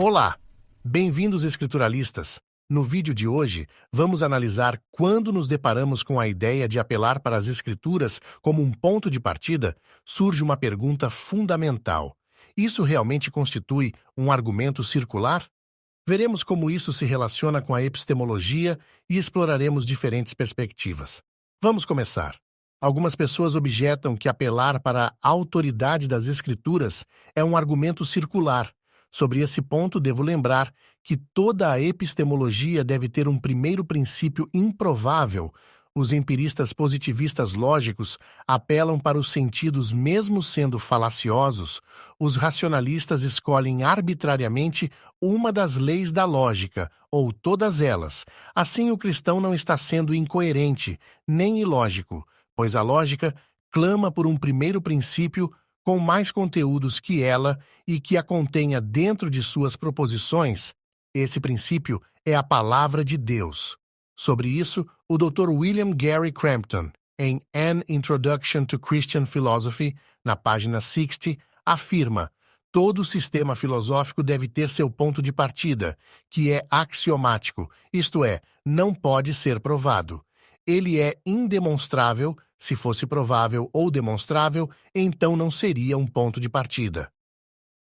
Olá, bem-vindos escrituralistas. No vídeo de hoje, vamos analisar quando nos deparamos com a ideia de apelar para as escrituras como um ponto de partida, surge uma pergunta fundamental. Isso realmente constitui um argumento circular? Veremos como isso se relaciona com a epistemologia e exploraremos diferentes perspectivas. Vamos começar. Algumas pessoas objetam que apelar para a autoridade das escrituras é um argumento circular. Sobre esse ponto, devo lembrar que toda a epistemologia deve ter um primeiro princípio improvável. Os empiristas positivistas lógicos apelam para os sentidos mesmo sendo falaciosos. Os racionalistas escolhem arbitrariamente uma das leis da lógica, ou todas elas. Assim, o cristão não está sendo incoerente, nem ilógico, pois a lógica clama por um primeiro princípio com mais conteúdos que ela e que a contenha dentro de suas proposições. Esse princípio é a palavra de Deus. Sobre isso, o Dr. William Gary Crampton, em An Introduction to Christian Philosophy, na página 60, afirma: todo sistema filosófico deve ter seu ponto de partida, que é axiomático, isto é, não pode ser provado. Ele é indemonstrável. Se fosse provável ou demonstrável, então não seria um ponto de partida.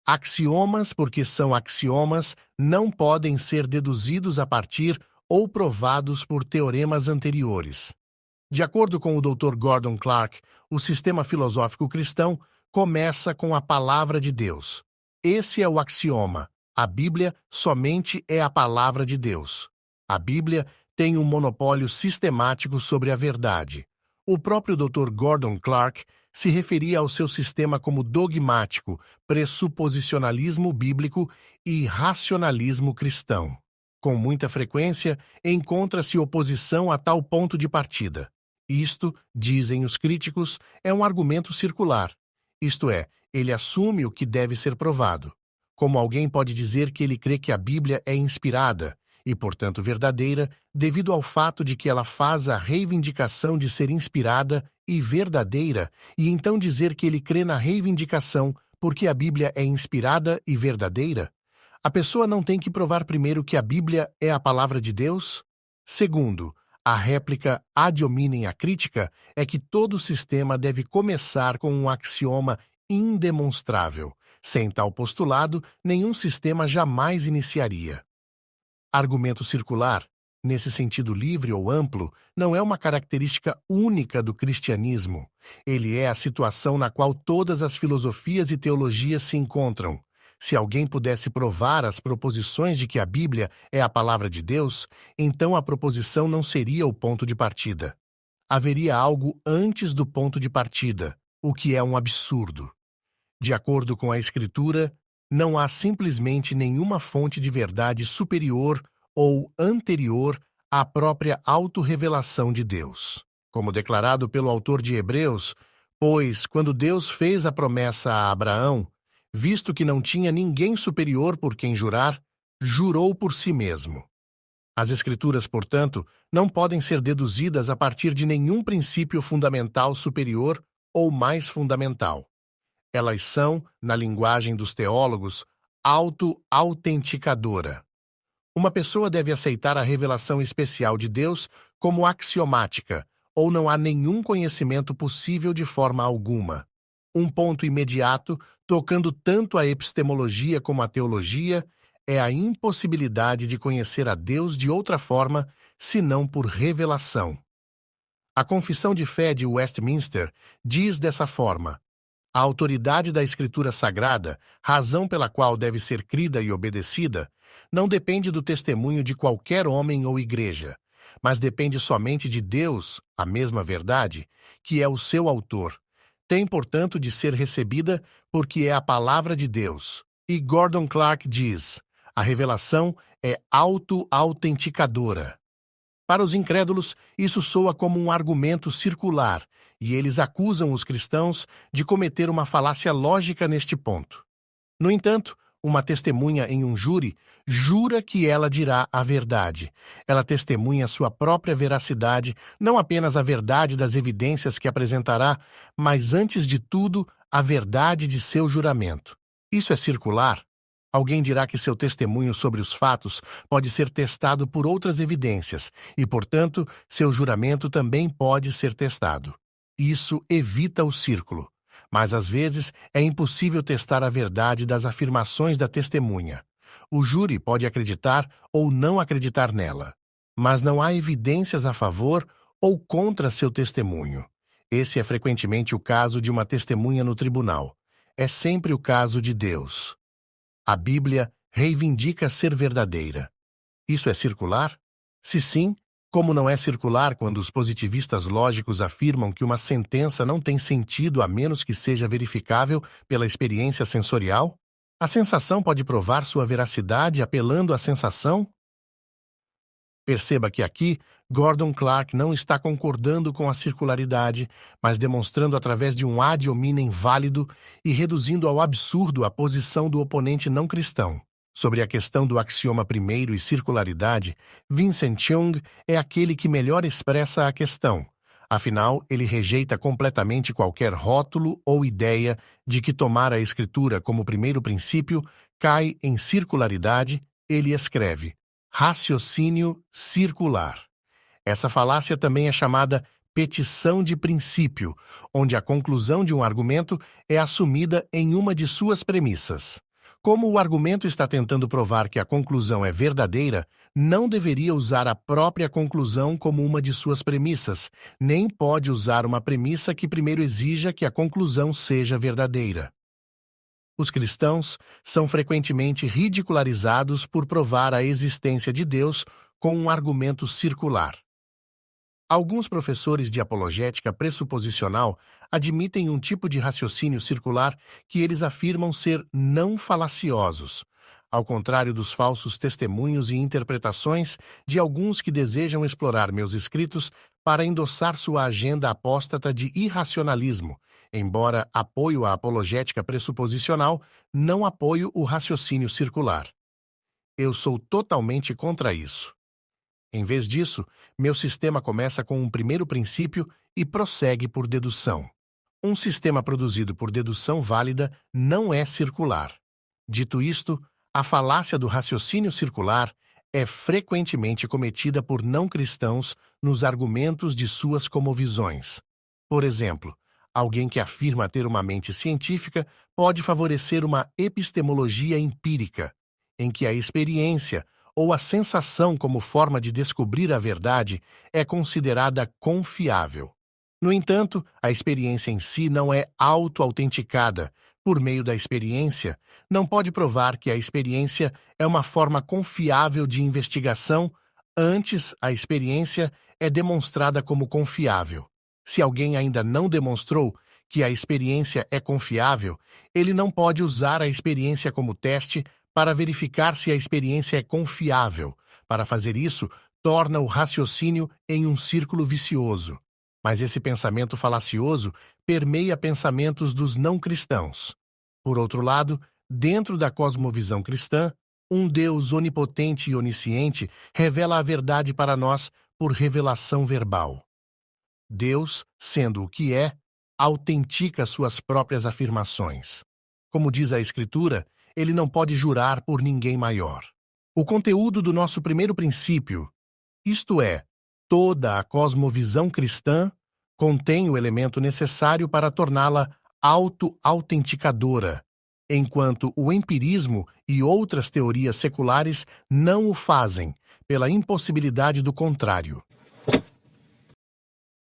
Axiomas, porque são axiomas, não podem ser deduzidos a partir ou provados por teoremas anteriores. De acordo com o Dr. Gordon Clark, o sistema filosófico cristão começa com a palavra de Deus. Esse é o axioma. A Bíblia somente é a palavra de Deus. A Bíblia tem um monopólio sistemático sobre a verdade. O próprio Dr. Gordon Clark se referia ao seu sistema como dogmático, pressuposicionalismo bíblico e racionalismo cristão. Com muita frequência, encontra-se oposição a tal ponto de partida. Isto, dizem os críticos, é um argumento circular. Isto é, ele assume o que deve ser provado. Como alguém pode dizer que ele crê que a Bíblia é inspirada e, portanto, verdadeira, devido ao fato de que ela faz a reivindicação de ser inspirada e verdadeira, e então dizer que ele crê na reivindicação porque a Bíblia é inspirada e verdadeira? A pessoa não tem que provar primeiro que a Bíblia é a palavra de Deus? Segundo, a réplica ad hominem à crítica é que todo sistema deve começar com um axioma indemonstrável. Sem tal postulado, nenhum sistema jamais iniciaria. Argumento circular, nesse sentido livre ou amplo, não é uma característica única do cristianismo. Ele é a situação na qual todas as filosofias e teologias se encontram. Se alguém pudesse provar as proposições de que a Bíblia é a palavra de Deus, então a proposição não seria o ponto de partida. Haveria algo antes do ponto de partida, o que é um absurdo. De acordo com a Escritura, não há simplesmente nenhuma fonte de verdade superior ou anterior à própria autorrevelação de Deus. Como declarado pelo autor de Hebreus, pois, quando Deus fez a promessa a Abraão, visto que não tinha ninguém superior por quem jurar, jurou por si mesmo. As Escrituras, portanto, não podem ser deduzidas a partir de nenhum princípio fundamental superior ou mais fundamental. Elas são, na linguagem dos teólogos, auto-autenticadora. Uma pessoa deve aceitar a revelação especial de Deus como axiomática, ou não há nenhum conhecimento possível de forma alguma. Um ponto imediato, tocando tanto a epistemologia como a teologia, é a impossibilidade de conhecer a Deus de outra forma, senão por revelação. A Confissão de Fé de Westminster diz dessa forma: a autoridade da Escritura Sagrada, razão pela qual deve ser crida e obedecida, não depende do testemunho de qualquer homem ou igreja, mas depende somente de Deus, a mesma verdade, que é o seu autor. Tem, portanto, de ser recebida porque é a palavra de Deus. E Gordon Clark diz: a revelação é auto-autenticadora. Para os incrédulos, isso soa como um argumento circular, e eles acusam os cristãos de cometer uma falácia lógica neste ponto. No entanto, uma testemunha em um júri jura que ela dirá a verdade. Ela testemunha sua própria veracidade, não apenas a verdade das evidências que apresentará, mas, antes de tudo, a verdade de seu juramento. Isso é circular? Alguém dirá que seu testemunho sobre os fatos pode ser testado por outras evidências e, portanto, seu juramento também pode ser testado. Isso evita o círculo. Mas, às vezes, é impossível testar a verdade das afirmações da testemunha. O júri pode acreditar ou não acreditar nela, mas não há evidências a favor ou contra seu testemunho. Esse é frequentemente o caso de uma testemunha no tribunal. É sempre o caso de Deus. A Bíblia reivindica ser verdadeira. Isso é circular? Se sim, como não é circular quando os positivistas lógicos afirmam que uma sentença não tem sentido a menos que seja verificável pela experiência sensorial? A sensação pode provar sua veracidade apelando à sensação? Perceba que aqui, Gordon Clark não está concordando com a circularidade, mas demonstrando através de um ad hominem válido e reduzindo ao absurdo a posição do oponente não cristão. Sobre a questão do axioma primeiro e circularidade, Vincent Young é aquele que melhor expressa a questão. Afinal, ele rejeita completamente qualquer rótulo ou ideia de que tomar a Escritura como primeiro princípio cai em circularidade. Ele escreve: raciocínio circular. Essa falácia também é chamada petição de princípio, onde a conclusão de um argumento é assumida em uma de suas premissas. Como o argumento está tentando provar que a conclusão é verdadeira, não deveria usar a própria conclusão como uma de suas premissas, nem pode usar uma premissa que primeiro exija que a conclusão seja verdadeira. Os cristãos são frequentemente ridicularizados por provar a existência de Deus com um argumento circular. Alguns professores de apologética pressuposicional admitem um tipo de raciocínio circular que eles afirmam ser não falaciosos, ao contrário dos falsos testemunhos e interpretações de alguns que desejam explorar meus escritos para endossar sua agenda apóstata de irracionalismo. Embora apoio a apologética pressuposicional, não apoio o raciocínio circular. Eu sou totalmente contra isso. Em vez disso, meu sistema começa com um primeiro princípio e prossegue por dedução. Um sistema produzido por dedução válida não é circular. Dito isto, a falácia do raciocínio circular é frequentemente cometida por não cristãos nos argumentos de suas cosmovisões. Por exemplo, alguém que afirma ter uma mente científica pode favorecer uma epistemologia empírica, em que a experiência ou a sensação como forma de descobrir a verdade é considerada confiável. No entanto, a experiência em si não é auto-autenticada. Por meio da experiência, não pode provar que a experiência é uma forma confiável de investigação, antes a experiência é demonstrada como confiável. Se alguém ainda não demonstrou que a experiência é confiável, ele não pode usar a experiência como teste para verificar se a experiência é confiável. Para fazer isso, torna o raciocínio em um círculo vicioso. Mas esse pensamento falacioso permeia pensamentos dos não-cristãos. Por outro lado, dentro da cosmovisão cristã, um Deus onipotente e onisciente revela a verdade para nós por revelação verbal. Deus, sendo o que é, autentica suas próprias afirmações. Como diz a Escritura, ele não pode jurar por ninguém maior. O conteúdo do nosso primeiro princípio, isto é, toda a cosmovisão cristã, contém o elemento necessário para torná-la auto-autenticadora, enquanto o empirismo e outras teorias seculares não o fazem, pela impossibilidade do contrário.